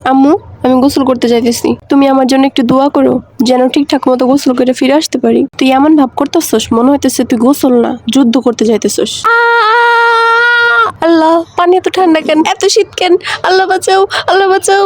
আম্মু, আমি গোসল করতে যাইতেছি, তুমি আমার জন্য একটু দোয়া করো যেন ঠিকঠাক মতো গোসল করে ফিরে আসতে পারি। তুই এমন ভাব করতেছস মনে হইতেছে তুই গোসল না যুদ্ধ করতে যাইতেছস। আল্লাহ, পানি এত ঠান্ডা কেন, এত শীত কেন? আল্লাহ বাঁচাও, আল্লাহ বাঁচাও।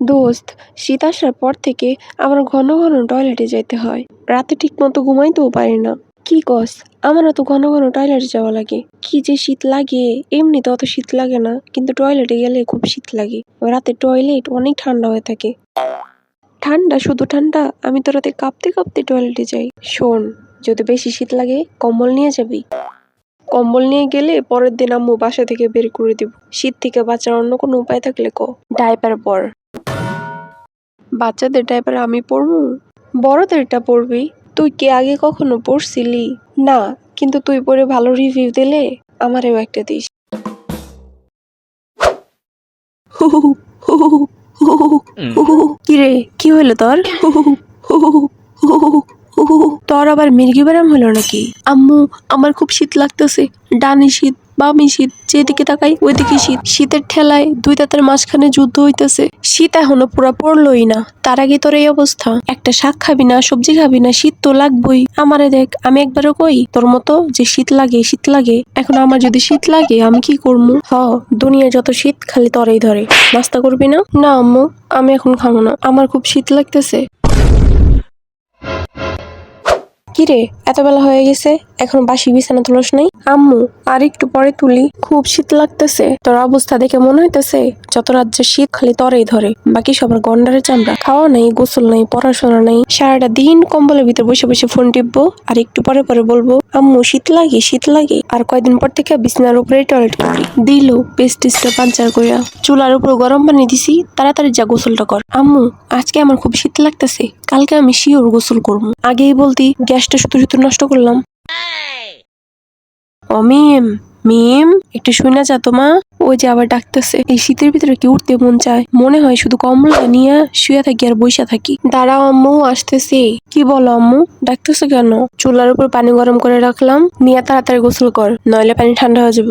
দোস্ত, শীত আসার পর থেকে আমার ঘন ঘন টয়লেটে যাইতে হয়। রাতে ঠিক মতো ঘুমাইতেও পারি না। কি কস? আমার তো ঘন ঘন টয়লেটে যাওয়া লাগে। কি যে শীত লাগে! এমনিতে অত শীত লাগে না, কিন্তু টয়লেটে গেলে খুব শীত লাগে। রাতে টয়লেট অনেক ঠান্ডা হয়ে থাকে। ঠান্ডা, শুধু ঠান্ডা? আমি তো রাতে কাঁপতে কাঁপতে টয়লেটে যাই। শোন, যদি বেশি শীত লাগে কম্বল নিয়ে যাবি। কম্বল নিয়ে গেলে পরের দিন আম্মু বাসা থেকে বের করে দিব। শীত থেকে বাঁচার অন্য কোনো উপায় থাকলে ক। ডায়পার পর। বাচ্চাদের ডায়পার আমি পরবো? বড়দেরটা পরবি। তুই কি আগে কখনো পরছিলি? না, কিন্তু তুই পরে ভালো রিভিউ দিলে আমারেও একটা দিস। কিরে, কি হইলো তোর? তোর আবার মির্গি ব্যারাম হলো নাকি? আম্মু, আমার খুব শীত লাগতেছে। ডানে শীত, বামে শীত, যেদিকে তাকাই ওইদিকে শীত। শীতের ঠেলায় দুই দাঁতের মাঝখানে যুদ্ধ হইতেছে। শীত এখনো পুরা পড়লোই না, তার আগে তোর এই অবস্থা। একটা শাক খাবি না, সবজি খাবি না, শীত তো লাগবই। আমারে দেখ, আমি একবারও কই তোর মতো যে শীত লাগে শীত লাগে। এখন আমার যদি শীত লাগে আমি কি করবো? দুনিয়ার যত শীত খালি তোরেই ধরে। নাস্তা করবি না? না আম্মু, আমি এখন খাবো না, আমার খুব শীত লাগতেছে। কিরে, এত বেলা হয়ে গেছে, এখন বাসি বিছানা তুলস নাই? আম্মু, আর একটু পরে তুলি, খুব শীত লাগতেছে। তোর অবস্থা দেখে মনে হইতেছে যত রাজ্যের শীত খালি তরেই ধরে, বাকি সবার গন্ডারে চামড়া। খাওয়া নাই, গোসল নাই, পড়াশোনা নাই, সারাটা দিন কম্বলের ভিতর বসে বসে ফোন টিপবো আর একটু পরে পরে বলবো আম্মু শীত লাগে শীত লাগে। আর কয়দিন পর থেকে বিছানার উপরে টয়লেট করবি। দিল পেস্টিসটা পাঞ্চার কইরা। চুলার উপর গরম পানি দিছি, তাড়াতাড়ি যা গোসলটা কর। আম্মু, আজকে আমার খুব শীত লাগতেছে, কালকে আমি শিওর গোসল করবো। আগেই বলতি, গ্যাসটা শুধু শুধু নষ্ট করলাম। ও মিম, মিম, একটু শুনে যা তো মা। ওই যে আবার ডাকতেছে। এই শীতের ভিতরে কি উঠতে মন চায়? মনে হয় শুধু কম্বলটা নিয়ে শুয়ে থাকি আর বইসা থাকি। দাঁড়াও আম্মু, আসতেছি। কি বলো আম্মু, ডাকতেছো কেন? চুলার উপর পানি গরম করে রাখলাম, নিয়ে তাড়াতাড়ি গোসল কর, নইলে পানি ঠান্ডা হয়ে যাবে।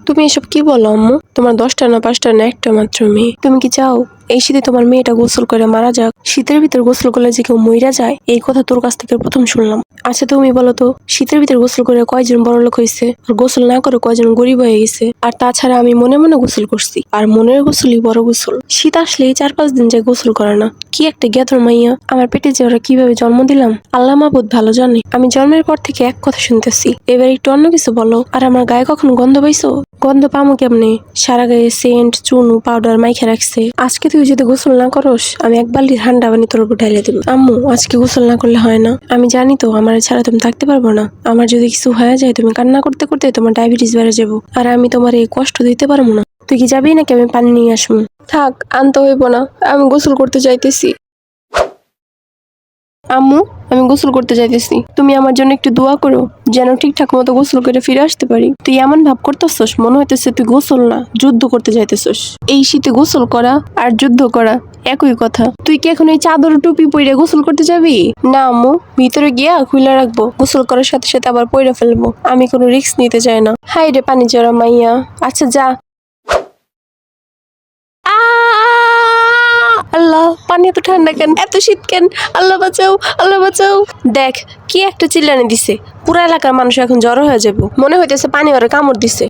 তুমি এসব কি বলো আম্মু? তোমার 10টা না 5টা না একটা মাত্র মেয়ে। তুমি কি চাও এই শীতে তোমার মেয়েটা গোসল করে মারা যাক? শীতের ভিতর গোসল করলে যে কেউ মইরা যায়, এই কথা তোর কাছ থেকে প্রথম শুনলাম। আচ্ছা তুমি বলো তো, শীতের ভিতর গোসল করে কয়জন বড় লোক হয়েছে, আর গোসল না করে কয়জন গরিব হয়ে গেছে? আর তাছাড়া আমি মনে মনে গোসল করছি, আর মনের গোসলই বড় গোসল। শীত আসলেই 4-5 দিন যায় গোসল করে না। কি একটা জ্ঞাতর মাইয়া। আমার পেটে যে ওরা কিভাবে জন্ম দিলাম আল্লাহ মাবুদ ভালো জানে। আমি জন্মের পর থেকে এক কথা শুনতেছি, এবার একটু অন্য কিছু বলো। আর আমার গায়ে কখনো গন্ধ পাইছো? গন্ধ পামো কেমনে? সারা গায়ে সেন্ট, চুনু, পাউডার মাইখা রাখছে। আজকে তুই যদি গোসল না করস, আমি এক বালতি ঠান্ডা পানি তোর উপর ঢেলে দিব। আম্মু, আজকে গোসল না করলে হয় না? আমি জানি তো আমার ছাড়া তুমি থাকতে পারবো না। আমার যদি কিছু হয়ে যায়, তুমি কান্না করতে করতে তোমার ডায়াবেটিস বেড়ে যাবো, আর আমি তোমার এই কষ্ট দিতে পারবো না। তুই কি যাবি নাকি আমি পানি নিয়ে আসবো? থাক, আনতে হইব না, আমি গোসল করতে চাইতেছি। আম্মু, আমি গোসল করতে যাইতেছি, তুমি আমার জন্য একটু দোয়া করো যেন ঠিকঠাক মতো গোসল করে ফিরে আসতে পারি। তুই এমন ভাব করতেছস মনে হইতেছে তুই গোসল না যুদ্ধ করতে যাইতেছস। এই শীতে গোসল করা আর যুদ্ধ করা একই কথা। তুই কি এখন এই চাদর টুপি পরে গোসল করতে যাবি? না আম্মু, ভিতরে গিয়া খুলে রাখবো, গোসল করার সাথে সাথে আবার পইরা ফেলবো। আমি কোনো রিস্ক নিতে চাই না। হাই রে পানি জড়া মাইয়া। আচ্ছা যা। আল্লাহ, পানি এত ঠান্ডা কেন, এত শীত কেন? আল্লাহ বাঁচাও, আল্লাহ বাঁচাও। দেখ, কি একটা চিল্লানি দিছে, পুরা এলাকার মানুষ এখন জড়ো হয়ে যাবো। মনে হইতেছে পানি ওরে কামড় দিছে।